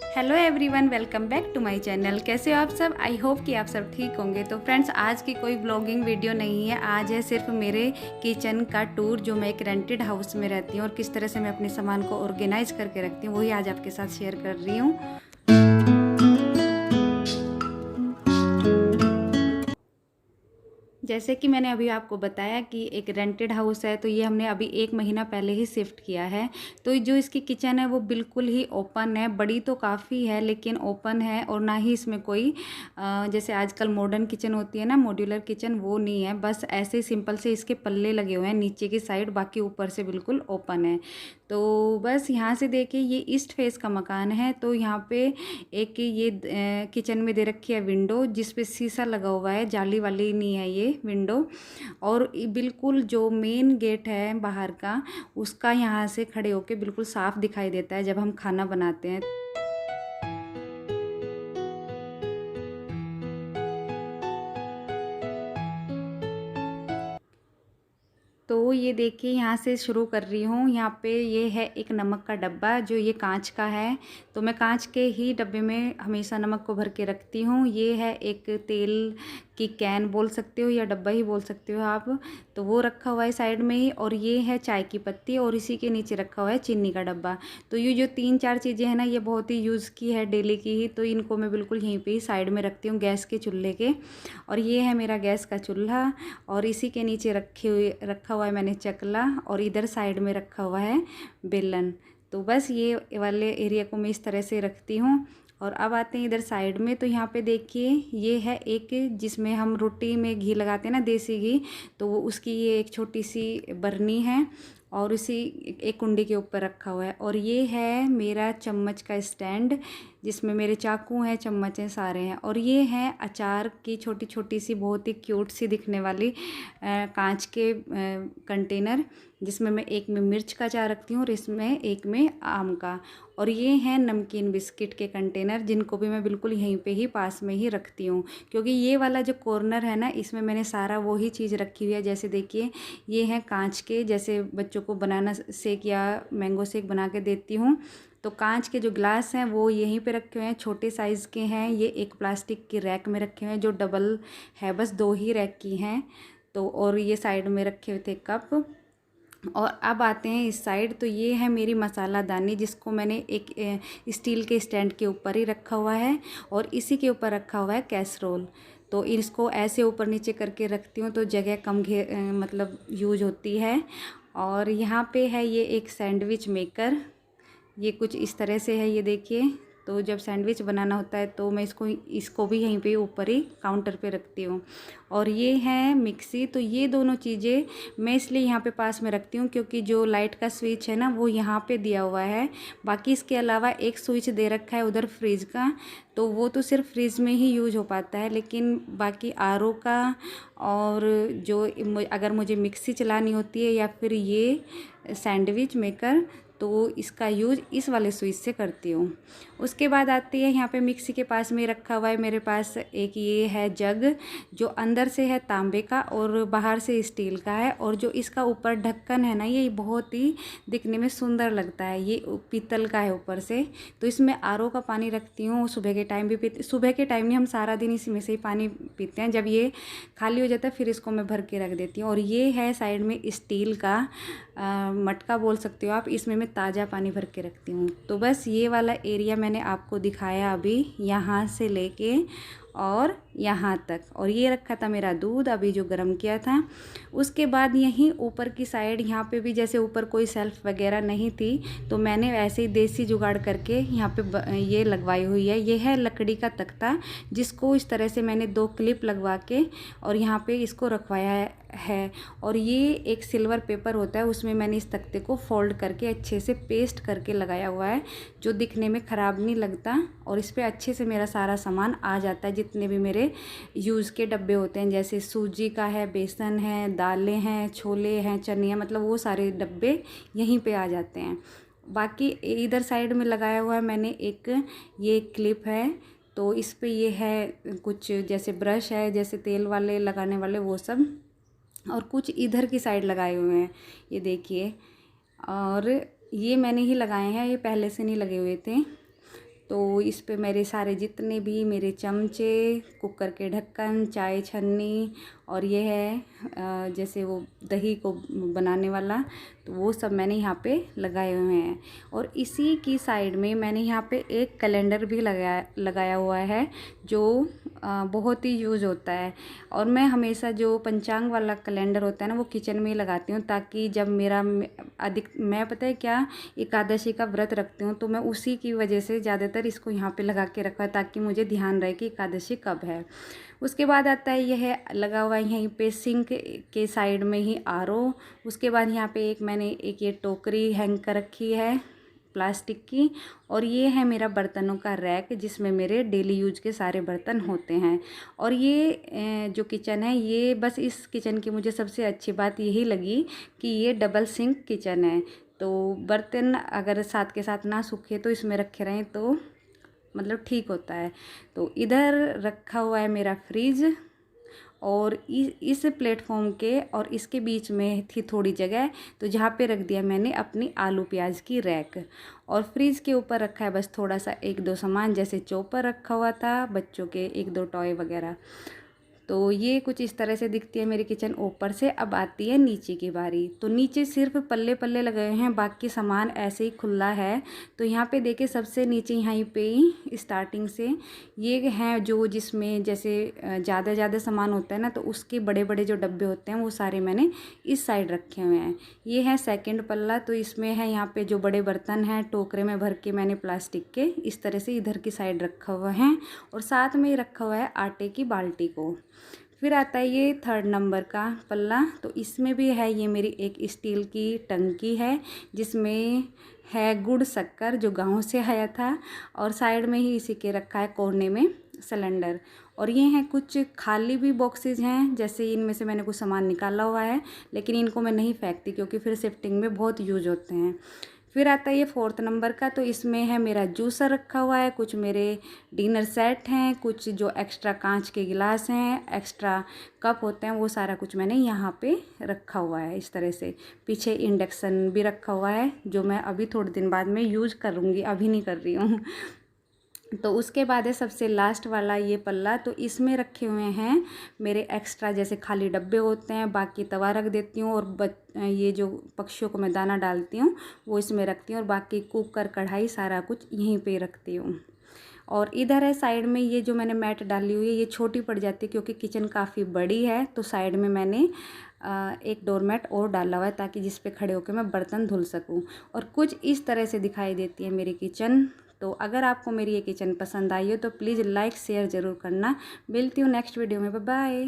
Hello everyone, welcome back to my channel. कैसे हो आप सब? आई होप कि आप सब ठीक होंगे। तो फ्रेंड्स, आज की कोई ब्लॉगिंग वीडियो नहीं है। आज है सिर्फ मेरे किचन का टूर, जो मैं एक रेंटेड हाउस में रहती हूँ और किस तरह से मैं अपने सामान को ऑर्गेनाइज करके रखती हूँ, वही आज आपके साथ शेयर कर रही हूँ। जैसे कि मैंने अभी आपको बताया कि एक रेंटेड हाउस है, तो ये हमने अभी 1 महीना पहले ही शिफ्ट किया है। तो जो इसकी किचन है वो बिल्कुल ही ओपन है। बड़ी तो काफ़ी है लेकिन ओपन है, और ना ही इसमें कोई जैसे आजकल मॉडर्न किचन होती है ना, मॉड्यूलर किचन, वो नहीं है। बस ऐसे ही सिंपल से इसके पल्ले लगे हुए हैं नीचे की साइड, बाकी ऊपर से बिल्कुल ओपन है। तो बस यहाँ से देखिए, ये ईस्ट फेस का मकान है। तो यहाँ पे एक ये किचन में दे रखी है विंडो, जिस पे शीशा लगा हुआ है, जाली वाली नहीं है ये विंडो। और बिल्कुल जो मेन गेट है बाहर का, उसका यहाँ से खड़े होके बिल्कुल साफ दिखाई देता है जब हम खाना बनाते हैं। तो ये देखिए, यहाँ से शुरू कर रही हूँ। यहाँ पे ये है एक नमक का डब्बा, जो ये कांच का है। तो मैं कांच के ही डब्बे में हमेशा नमक को भर के रखती हूँ। ये है एक तेल की कैन बोल सकते हो या डब्बा ही बोल सकते हो आप। तो वो रखा हुआ है साइड में ही। और ये है चाय की पत्ती, और इसी के नीचे रखा हुआ है चीनी का डब्बा। तो ये जो 3-4 चीज़ें हैं ना, ये बहुत ही यूज़ की है डेली की ही। तो इनको मैं बिल्कुल यहीं पे ही साइड में रखती हूँ, गैस के चूल्हे के। और ये है मेरा गैस का चूल्हा, और इसी के नीचे रखा हुआ है मैंने चकला, और इधर साइड में रखा हुआ है बेलन। तो बस ये वाले एरिया को मैं इस तरह से रखती हूँ। और अब आते हैं इधर साइड में। तो यहाँ पे देखिए, ये है एक जिसमें हम रोटी में घी लगाते हैं ना, देसी घी। तो वो उसकी ये एक छोटी सी बरनी है, और उसी एक कुंडी के ऊपर रखा हुआ है। और ये है मेरा चम्मच का स्टैंड, जिसमें मेरे चाकू हैं, चम्मच हैं, सारे हैं। और ये है अचार की छोटी छोटी सी, बहुत ही क्यूट सी दिखने वाली कांच के कंटेनर, जिसमें मैं एक में मिर्च का अचार रखती हूँ और इसमें एक में आम का। और ये हैं नमकीन बिस्किट के कंटेनर, जिनको भी मैं बिल्कुल यहीं पे ही पास में ही रखती हूँ, क्योंकि ये वाला जो कॉर्नर है ना, इसमें मैंने सारा वही चीज़ रखी हुई है। जैसे देखिए, ये हैं कांच के, जैसे बच्चों को बनाना शेक या मैंगो शेक बना के देती हूँ, तो कांच के जो ग्लास हैं वो यहीं पे रखे हुए हैं, छोटे साइज़ के हैं। ये एक प्लास्टिक की रैक में रखे हुए हैं, जो डबल है, बस 2 ही रैक की हैं। तो और ये साइड में रखे हुए थे कप। और अब आते हैं इस साइड। तो ये है मेरी मसाला दानी, जिसको मैंने एक स्टील के स्टैंड के ऊपर ही रखा हुआ है, और इसी के ऊपर रखा हुआ है कैसरोल। तो इसको ऐसे ऊपर नीचे करके रखती हूँ, तो जगह कम मतलब यूज होती है। और यहाँ पे है ये एक सैंडविच मेकर, ये कुछ इस तरह से है, ये देखिए। तो जब सैंडविच बनाना होता है तो मैं इसको भी यहीं पे ऊपर ही काउंटर पे रखती हूँ। और ये है मिक्सी। तो ये दोनों चीज़ें मैं इसलिए यहाँ पे पास में रखती हूँ, क्योंकि जो लाइट का स्विच है ना, वो यहाँ पे दिया हुआ है। बाकी इसके अलावा एक स्विच दे रखा है उधर फ्रिज का, तो वो तो सिर्फ फ्रिज में ही यूज हो पाता है। लेकिन बाकी आरओ का, और जो अगर मुझे मिक्सी चलानी होती है या फिर ये सैंडविच मेकर, तो इसका यूज़ इस वाले स्विच से करती हूँ। उसके बाद आती है यहाँ पे मिक्सी के पास में रखा हुआ है मेरे पास एक ये है जग, जो अंदर से है तांबे का और बाहर से स्टील का है। और जो इसका ऊपर ढक्कन है ना, ये बहुत ही दिखने में सुंदर लगता है, ये पीतल का है ऊपर से। तो इसमें आरओ का पानी रखती हूँ, सुबह के टाइम भी पीती, सुबह के टाइम नहीं, हम सारा दिन इसी में से ही पानी पीते हैं। जब ये खाली हो जाता है फिर इसको मैं भर के रख देती हूँ। और ये है साइड में स्टील का मटका बोल सकते हो आप, इसमें मैं ताज़ा पानी भर के रखती हूँ। तो बस ये वाला एरिया मैंने आपको दिखाया अभी, यहाँ से लेके और यहाँ तक। और ये रखा था मेरा दूध अभी जो गर्म किया था। उसके बाद यहीं ऊपर की साइड, यहाँ पे भी जैसे ऊपर कोई सेल्फ वगैरह नहीं थी, तो मैंने ऐसे ही देसी जुगाड़ करके यहाँ पे ये लगवाई हुई है। ये है लकड़ी का तख्ता, जिसको इस तरह से मैंने 2 क्लिप लगवा के और यहाँ पे इसको रखवाया है। और ये एक सिल्वर पेपर होता है, उसमें मैंने इस तख्ते को फोल्ड करके अच्छे से पेस्ट करके लगाया हुआ है, जो दिखने में ख़राब नहीं लगता। और इस पर अच्छे से मेरा सारा सामान आ जाता है, जितने भी मेरे यूज़ के डब्बे होते हैं, जैसे सूजी का है, बेसन है, दालें हैं, छोले हैं, चने, मतलब वो सारे डब्बे यहीं पे आ जाते हैं। बाकी इधर साइड में लगाया हुआ है मैंने एक ये क्लिप है, तो इस पे ये है कुछ जैसे ब्रश है, जैसे तेल वाले लगाने वाले वो सब। और कुछ इधर की साइड लगाए हुए हैं, ये देखिए। और ये मैंने ही लगाए हैं, ये पहले से नहीं लगे हुए थे। तो इस पे मेरे सारे जितने भी मेरे चमचे, कुकर के ढक्कन, चाय छन्नी और ये है जैसे वो दही को बनाने वाला, तो वो सब मैंने यहाँ पे लगाए हुए हैं। और इसी की साइड में मैंने यहाँ पे एक कैलेंडर भी लगाया हुआ है जो बहुत ही यूज़ होता है। और मैं हमेशा जो पंचांग वाला कैलेंडर होता है ना वो किचन में ही लगाती हूँ, ताकि जब मेरा मैं पता है क्या, एकादशी का व्रत रखती हूँ, तो मैं उसी की वजह से ज़्यादातर इसको यहाँ पे लगा के रखा है, ताकि मुझे ध्यान रहे कि एकादशी कब है। उसके बाद आता है यह लगा हुआ है यहीं पे सिंक के साइड में ही आरओ। उसके बाद यहाँ पे मैंने एक ये टोकरी हैंग कर रखी है प्लास्टिक की, और ये है मेरा बर्तनों का रैक जिसमें मेरे डेली यूज के सारे बर्तन होते हैं। और ये जो किचन है, ये बस इस किचन की मुझे सबसे अच्छी बात यही लगी कि ये डबल सिंक किचन है, तो बर्तन अगर साथ के साथ ना सूखे तो इसमें रखे रहें तो मतलब ठीक होता है। तो इधर रखा हुआ है मेरा फ्रिज, और इस प्लेटफॉर्म के और इसके बीच में थी थोड़ी जगह, तो जहाँ पे रख दिया मैंने अपनी आलू प्याज की रैक। और फ्रिज के ऊपर रखा है बस थोड़ा सा एक दो सामान, जैसे चॉपर रखा हुआ था, बच्चों के एक दो टॉय वगैरह। तो ये कुछ इस तरह से दिखती है मेरी किचन ऊपर से। अब आती है नीचे की बारी। तो नीचे सिर्फ पल्ले पल्ले लगे हैं, बाकी सामान ऐसे ही खुला है। तो यहाँ पे देखिए सबसे नीचे यहीं पे ही स्टार्टिंग से ये हैं जो जिसमें जैसे ज़्यादा सामान होता है ना, तो उसके बड़े बड़े जो डब्बे होते हैं वो सारे मैंने इस साइड रखे हुए हैं। ये है सेकेंड पल्ला, तो इसमें है यहाँ पे जो बड़े बर्तन हैं टोकरे में भर के मैंने प्लास्टिक के इस तरह से इधर की साइड रखा हुआ है, और साथ में ही रखा हुआ है आटे की बाल्टी को। फिर आता है ये थर्ड नंबर का पल्ला, तो इसमें भी है ये मेरी एक स्टील की टंकी है जिसमें है गुड़ शक्कर जो गांव से आया था, और साइड में ही इसी के रखा है कोने में सिलेंडर। और ये हैं कुछ खाली भी बॉक्सेस हैं, जैसे इनमें से मैंने कुछ सामान निकाला हुआ है, लेकिन इनको मैं नहीं फेंकती क्योंकि फिर शिफ्टिंग में बहुत यूज होते हैं। फिर आता है ये फोर्थ नंबर का, तो इसमें है मेरा जूसर रखा हुआ है, कुछ मेरे डिनर सेट हैं, कुछ जो एक्स्ट्रा कांच के गिलास हैं, एक्स्ट्रा कप होते हैं, वो सारा कुछ मैंने यहाँ पे रखा हुआ है इस तरह से। पीछे इंडक्शन भी रखा हुआ है जो मैं अभी थोड़े दिन बाद में यूज़ करूँगी, अभी नहीं कर रही हूँ। तो उसके बाद है सबसे लास्ट वाला ये पल्ला, तो इसमें रखे हुए हैं मेरे एक्स्ट्रा जैसे खाली डब्बे होते हैं, बाकी तवा रख देती हूँ, और ये जो पक्षियों को मैं दाना डालती हूँ वो इसमें रखती हूँ, और बाकी कुकर कढ़ाई सारा कुछ यहीं पे रखती हूँ। और इधर है साइड में ये जो मैंने मैट डाली हुई है, ये छोटी पड़ जाती है क्योंकि किचन काफ़ी बड़ी है, तो साइड में मैंने एक डोरमेट और डाला हुआ है ताकि जिस पे खड़े होकर मैं बर्तन धुल सकूं। और कुछ इस तरह से दिखाई देती है मेरी किचन। तो अगर आपको मेरी ये किचन पसंद आई हो तो प्लीज़ लाइक शेयर ज़रूर करना। मिलती हूँ नेक्स्ट वीडियो में, बाय बाय।